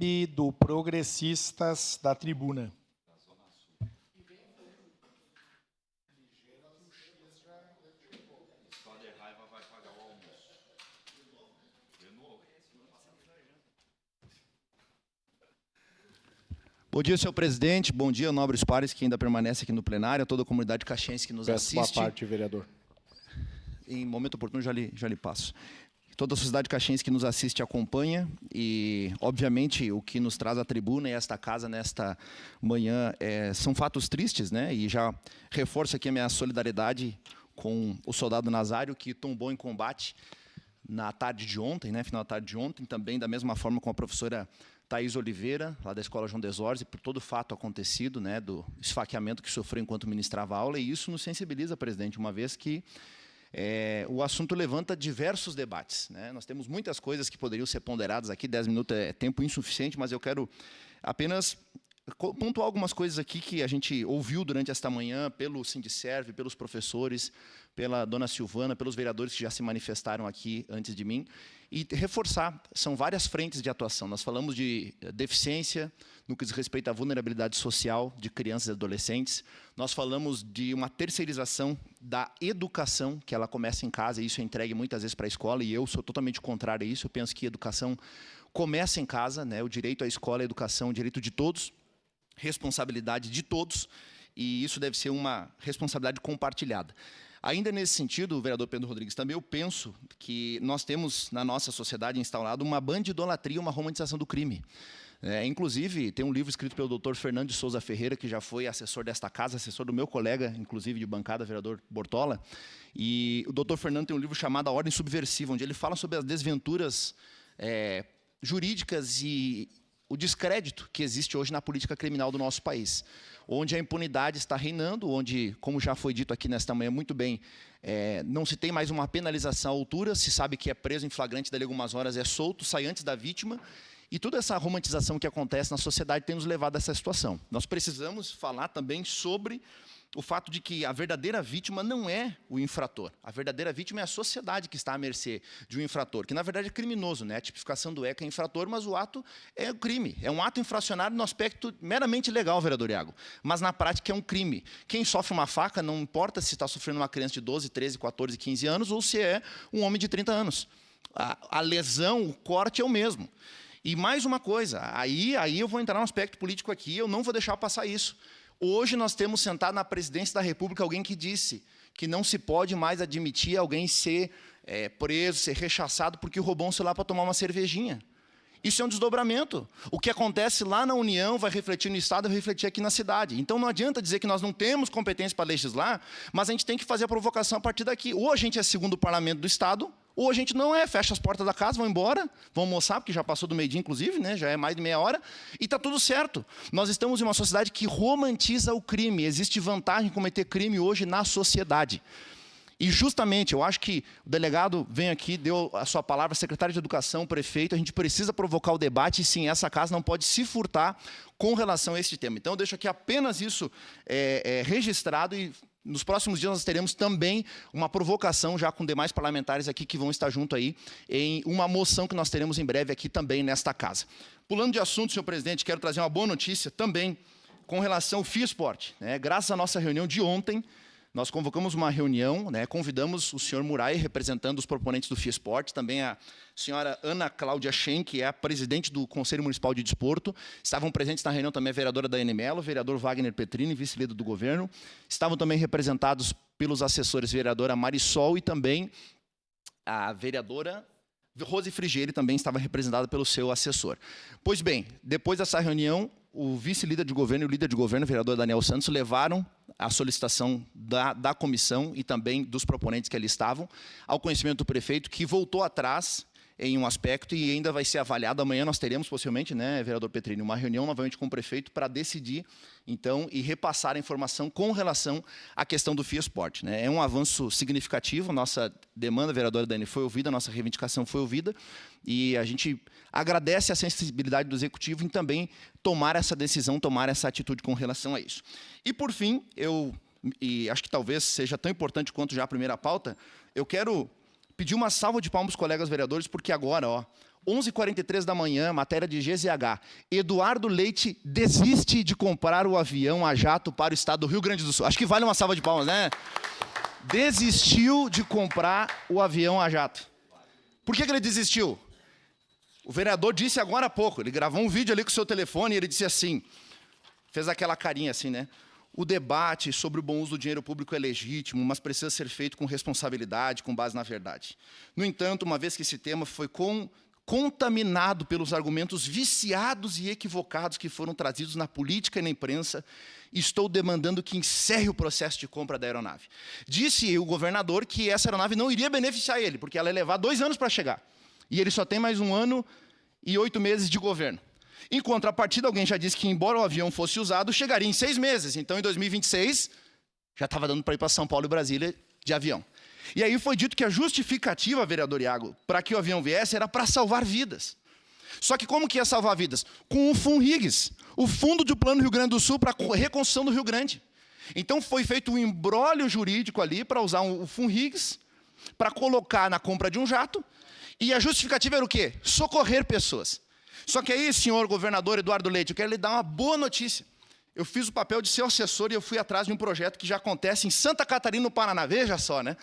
e do Progressistas da tribuna. Bom dia, senhor presidente. Bom dia, nobres pares que ainda permanecem aqui no plenário, a toda a comunidade caxiense que nos assiste. Peço boa parte, vereador. Em momento oportuno, já lhe passo. Toda a sociedade caxiense que nos assiste e acompanha, e, obviamente, o que nos traz à tribuna e esta casa nesta manhã são fatos tristes, né? E já reforço aqui a minha solidariedade com o soldado Nazário, que tombou em combate na tarde de ontem, né? Final da tarde de ontem, também da mesma forma com a professora Thaís Oliveira, lá da Escola João Desorze, por todo o fato acontecido, né, do esfaqueamento que sofreu enquanto ministrava aula, e isso nos sensibiliza, presidente, uma vez que o assunto levanta diversos debates, né? Nós temos muitas coisas que poderiam ser ponderadas aqui, 10 minutos é tempo insuficiente, mas eu quero apenas pontuar algumas coisas aqui que a gente ouviu durante esta manhã pelo Sindicerv, pelos professores, pela dona Silvana, pelos vereadores que já se manifestaram aqui antes de mim, e reforçar, são várias frentes de atuação. Nós falamos de deficiência, no que diz respeito à vulnerabilidade social de crianças e adolescentes. Nós falamos de uma terceirização da educação, que ela começa em casa, e isso é entregue muitas vezes para a escola, e eu sou totalmente contrário a isso. Eu penso que a educação começa em casa, né? O direito à escola, à educação, é o direito de todos, responsabilidade de todos, e isso deve ser uma responsabilidade compartilhada. Ainda nesse sentido, vereador Pedro Rodrigues, também eu penso que nós temos na nossa sociedade instalado uma bandidolatria, uma romantização do crime. Inclusive, tem um livro escrito pelo doutor Fernando de Souza Ferreira, que já foi assessor desta casa, assessor do meu colega, inclusive de bancada, vereador Bortola, e o doutor Fernando tem um livro chamado A Ordem Subversiva, onde ele fala sobre as desventuras jurídicas e o descrédito que existe hoje na política criminal do nosso país, onde a impunidade está reinando, onde, como já foi dito aqui nesta manhã muito bem, não se tem mais uma penalização à altura, se sabe que é preso em flagrante, dali algumas horas é solto, sai antes da vítima, e toda essa romantização que acontece na sociedade tem nos levado a essa situação. Nós precisamos falar também sobre o fato de que a verdadeira vítima não é o infrator. A verdadeira vítima é a sociedade que está à mercê de um infrator, que na verdade é criminoso, né? A tipificação do ECA é infrator, mas o ato é o crime. É um ato infracionário no aspecto meramente legal, vereador Iago, mas na prática é um crime. Quem sofre uma faca, não importa se está sofrendo uma criança de 12, 13, 14, 15 anos ou se é um homem de 30 anos. A lesão, o corte é o mesmo. E mais uma coisa, aí eu vou entrar no aspecto político aqui, eu não vou deixar passar isso. Hoje nós temos sentado na presidência da República alguém que disse que não se pode mais admitir alguém ser preso, ser rechaçado porque roubou um celular para tomar uma cervejinha. Isso é um desdobramento. O que acontece lá na União vai refletir no Estado, vai refletir aqui na cidade. Então não adianta dizer que nós não temos competência para legislar, mas a gente tem que fazer a provocação a partir daqui. Ou a gente é segundo o parlamento do Estado, ou a gente não é, fecha as portas da casa, vão embora, vão almoçar, porque já passou do meio-dia, inclusive, né? Já é mais de meia hora, e está tudo certo. Nós estamos em uma sociedade que romantiza o crime, existe vantagem em cometer crime hoje na sociedade. E justamente, eu acho que o delegado vem aqui, deu a sua palavra, secretário de Educação, prefeito, a gente precisa provocar o debate, e sim, essa casa não pode se furtar com relação a este tema. Então, eu deixo aqui apenas isso registrado, e nos próximos dias nós teremos também uma provocação, já com demais parlamentares aqui que vão estar junto aí, em uma moção que nós teremos em breve aqui também nesta casa. Pulando de assunto, senhor presidente, quero trazer uma boa notícia também com relação ao FIESPORT, né? Graças à nossa reunião de ontem, nós convocamos uma reunião, né, convidamos o senhor Murai, representando os proponentes do FIESPORT, também a senhora Ana Cláudia Schen, que é a presidente do Conselho Municipal de Desporto. Estavam presentes na reunião também a vereadora Daiane Mello, o vereador Wagner Petrini, vice-líder do governo. Estavam também representados pelos assessores vereadora Marisol e também a vereadora Rose Frigieri também estava representada pelo seu assessor. Pois bem, depois dessa reunião, o vice-líder de governo e o líder de governo, o vereador Daniel Santos, levaram a solicitação da comissão e também dos proponentes que ali estavam ao conhecimento do prefeito, que voltou atrás em um aspecto e ainda vai ser avaliado. Amanhã nós teremos, possivelmente, né, vereador Petrini, uma reunião novamente com o prefeito para decidir, então, e repassar a informação com relação à questão do FIESPORT, né? É um avanço significativo, nossa demanda, vereadora Dani, foi ouvida, nossa reivindicação foi ouvida, e a gente agradece a sensibilidade do Executivo em também tomar essa decisão, tomar essa atitude com relação a isso. E, por fim, e acho que talvez seja tão importante quanto já a primeira pauta, eu quero pedir uma salva de palmas aos colegas vereadores, porque agora, 11h43 da manhã, matéria de GZH. Eduardo Leite desiste de comprar o avião a jato para o estado do Rio Grande do Sul. Acho que vale uma salva de palmas, né? Desistiu de comprar o avião a jato. Por que ele desistiu? O vereador disse agora há pouco, ele gravou um vídeo ali com o seu telefone e ele disse assim, fez aquela carinha assim, né? O debate sobre o bom uso do dinheiro público é legítimo, mas precisa ser feito com responsabilidade, com base na verdade. No entanto, uma vez que esse tema foi contaminado pelos argumentos viciados e equivocados que foram trazidos na política e na imprensa, estou demandando que encerre o processo de compra da aeronave. Disse o governador que essa aeronave não iria beneficiar ele, porque ela ia levar 2 anos para chegar. E ele só tem mais 1 ano e 8 meses de governo. Em contrapartida, alguém já disse que, embora o avião fosse usado, chegaria em 6 meses. Então, em 2026, já estava dando para ir para São Paulo e Brasília de avião. E aí foi dito que a justificativa, vereador Iago, para que o avião viesse era para salvar vidas. Só que como que ia salvar vidas? Com o FUNRIGS, o Fundo do Plano Rio Grande do Sul para a reconstrução do Rio Grande. Então foi feito um imbróglio jurídico ali para usar o FUNRIGS, para colocar na compra de um jato, e a justificativa era o quê? Socorrer pessoas. Só que aí, senhor governador Eduardo Leite, eu quero lhe dar uma boa notícia. Eu fiz o papel de seu assessor e eu fui atrás de um projeto que já acontece em Santa Catarina, no Paraná. Veja só, né?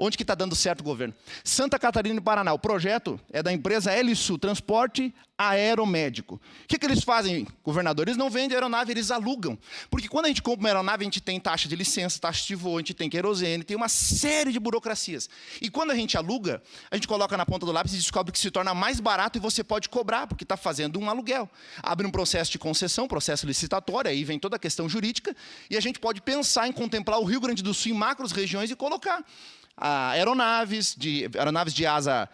Onde que está dando certo o governo? Santa Catarina e Paraná. O projeto é da empresa Helisul, Transporte Aeromédico. O que eles fazem, governador? Eles não vendem aeronave, eles alugam. Porque quando a gente compra uma aeronave, a gente tem taxa de licença, taxa de voo, a gente tem querosene, tem uma série de burocracias. E quando a gente aluga, a gente coloca na ponta do lápis e descobre que se torna mais barato e você pode cobrar, porque está fazendo um aluguel. Abre um processo de concessão, processo licitatório, aí vem toda a questão jurídica, e a gente pode pensar em contemplar o Rio Grande do Sul em macros regiões e colocar aeronaves de asa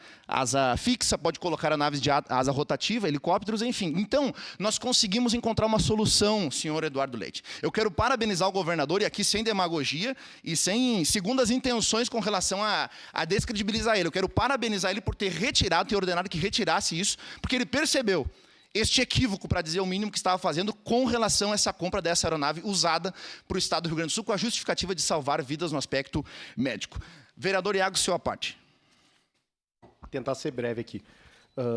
fixa, pode colocar aeronaves de asa rotativa, helicópteros, enfim. Então, nós conseguimos encontrar uma solução, senhor Eduardo Leite. Eu quero parabenizar o governador, e aqui sem demagogia e sem segundas intenções com relação a descredibilizar ele. Eu quero parabenizar ele por ter ordenado que retirasse isso, porque ele percebeu este equívoco, para dizer o mínimo, que estava fazendo com relação a essa compra dessa aeronave usada para o estado do Rio Grande do Sul, com a justificativa de salvar vidas no aspecto médico. Vereador Iago, sua parte. Vou tentar ser breve aqui.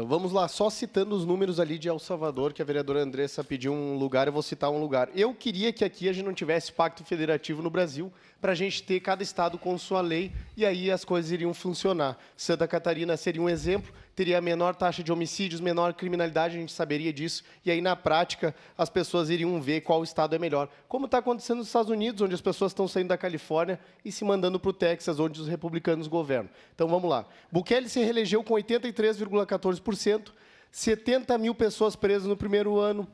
Vamos lá, só citando os números ali de El Salvador, que a vereadora Andressa pediu um lugar, eu vou citar um lugar. Eu queria que aqui a gente não tivesse pacto federativo no Brasil, para a gente ter cada estado com sua lei, e aí as coisas iriam funcionar. Santa Catarina seria um exemplo, teria a menor taxa de homicídios, menor criminalidade, a gente saberia disso, e aí, na prática, as pessoas iriam ver qual estado é melhor. Como está acontecendo nos Estados Unidos, onde as pessoas estão saindo da Califórnia e se mandando para o Texas, onde os republicanos governam. Então, vamos lá. Bukele se reelegeu com 83,14%, 70 mil pessoas presas no primeiro ano,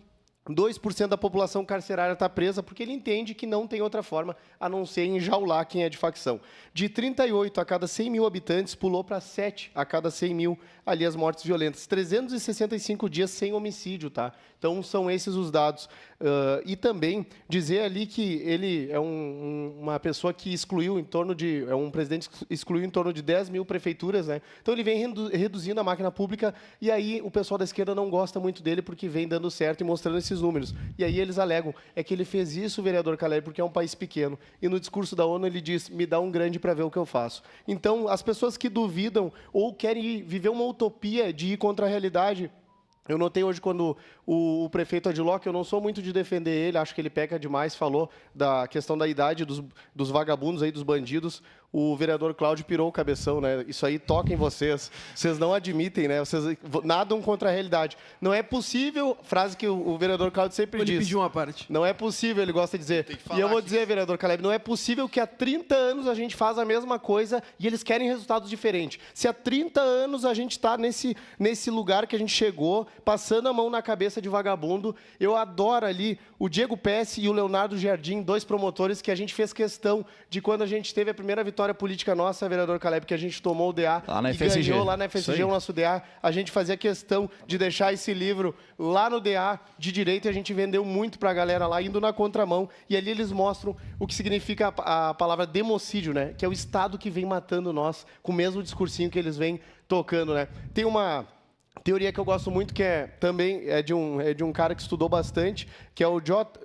2% da população carcerária está presa porque ele entende que não tem outra forma a não ser enjaular quem é de facção. De 38 a cada 100 mil habitantes, pulou para 7 a cada 100 mil ali as mortes violentas. 365 dias sem homicídio, tá? Então, são esses os dados. E também dizer ali que ele é uma pessoa que excluiu em torno de... É um presidente que excluiu em torno de 10 mil prefeituras, né? Então, ele vem reduzindo a máquina pública e aí o pessoal da esquerda não gosta muito dele porque vem dando certo e mostrando esses números. E aí eles alegam, é que ele fez isso, vereador Caleb, porque é um país pequeno. E no discurso da ONU ele diz, me dá um grande para ver o que eu faço. Então, as pessoas que duvidam ou querem viver uma utopia de ir contra a realidade... Eu notei hoje quando o prefeito Adiló, eu não sou muito de defender ele, acho que ele peca demais, falou da questão da idade dos vagabundos, aí, dos bandidos. O vereador Cláudio pirou o cabeção, né? Isso aí toca em vocês. Vocês não admitem, né? Vocês nadam contra a realidade. Não é possível, frase que o vereador Cláudio sempre diz. Ele pediu uma parte. Não é possível, ele gosta de dizer. E eu vou dizer, vereador Caleb, não é possível que há 30 anos a gente faz a mesma coisa e eles querem resultados diferentes. Se há 30 anos a gente está nesse lugar que a gente chegou, passando a mão na cabeça de vagabundo, eu adoro ali o Diego Pesce e o Leonardo Jardim, 2 promotores que a gente fez questão de quando a gente teve a primeira vitória política nossa, vereador Caleb, que a gente tomou o DA lá na e FSG. ganhou lá na FSG o nosso DA. A gente fazia questão de deixar esse livro lá no DA de direito e a gente vendeu muito para a galera lá, indo na contramão. E ali eles mostram o que significa a palavra democídio, né? Que é o Estado que vem matando nós, com o mesmo discursinho que eles vêm tocando, né? Teoria que eu gosto muito, que também é de um cara que estudou bastante, que é o J.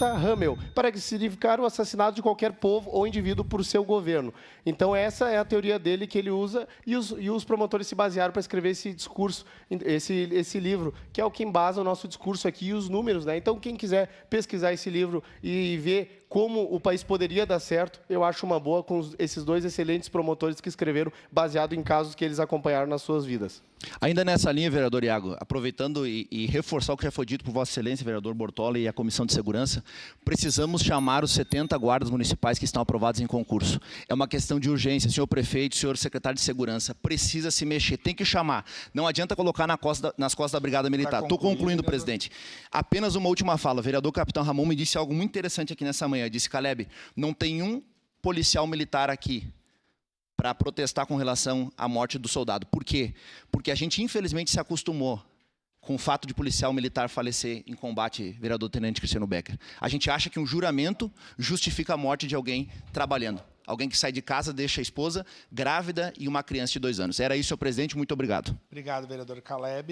Hamel, para significar o assassinato de qualquer povo ou indivíduo por seu governo. Então, essa é a teoria dele que ele usa, e os promotores se basearam para escrever esse discurso, esse livro, que é o que embasa o nosso discurso aqui e os números, né? Então, quem quiser pesquisar esse livro e ver como o país poderia dar certo, eu acho uma boa com esses dois excelentes promotores que escreveram baseado em casos que eles acompanharam nas suas vidas. Ainda nessa linha, vereador Iago, aproveitando e reforçar o que já foi dito por Vossa Excelência, vereador Bortola e a Comissão de Segurança, precisamos chamar os 70 guardas municipais que estão aprovados em concurso. É uma questão de urgência. Senhor prefeito, senhor secretário de Segurança, precisa se mexer, tem que chamar. Não adianta colocar nas costas da Brigada Militar. Estou concluindo, presidente. Apenas uma última fala. O vereador Capitão Ramon me disse algo muito interessante aqui nessa manhã. Disse, Caleb, não tem um policial militar aqui para protestar com relação à morte do soldado. Por quê? Porque a gente, infelizmente, se acostumou com o fato de policial militar falecer em combate, vereador Tenente Cristiano Becker. A gente acha que um juramento justifica a morte de alguém trabalhando. Alguém que sai de casa, deixa a esposa grávida e uma criança de 2 anos. Era isso, senhor presidente. Muito obrigado. Obrigado, vereador Caleb.